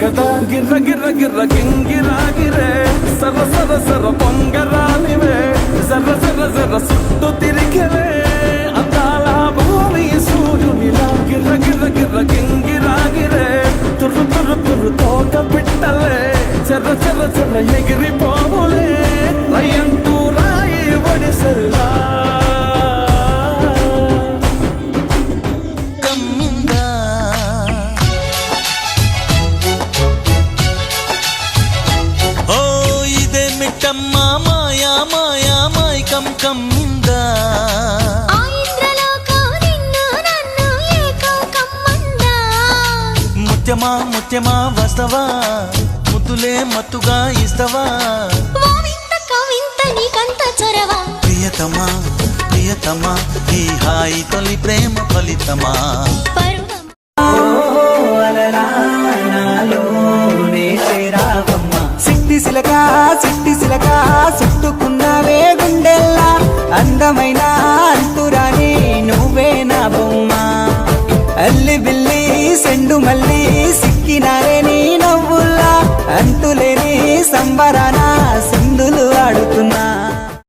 కదా గిర్ర గిర్ర గిర్ర గింగిరాగిరే సర సర సర పొంగరాలివే జర్ర జర్ర జర్ర సుట్టు తిరిగలే అందాల భూమి సూర్యునిలా గిర్ర గిర్ర గిర్ర గింగిరాగిరే తుర్రు తుర్రు తుర్రు తోట పిట్టలే చెర్ర చెర్ర చెర్ర ఎగిరిపోవులే రయంటూ రాయి ఒడిసెల్లా మాయా మాయా మాయకం కమ్మింద ముత్యమా ముత్యమా వస్తవా ముద్దులే మత్తుగా ఇస్తవా ప్రియతమా ప్రియతమా ఈ హాయి తొలి ప్రేమ ఫలితమా సిట్టి సిలక చుట్టుకున్నావే గుండెల్లా అందమైన అంతురాని నువ్వే నా బొమ్మ అల్లి బిల్లి సెండు మల్లి సిక్కినారే నీ నవ్వుల్లా అంతులేని సంబరాన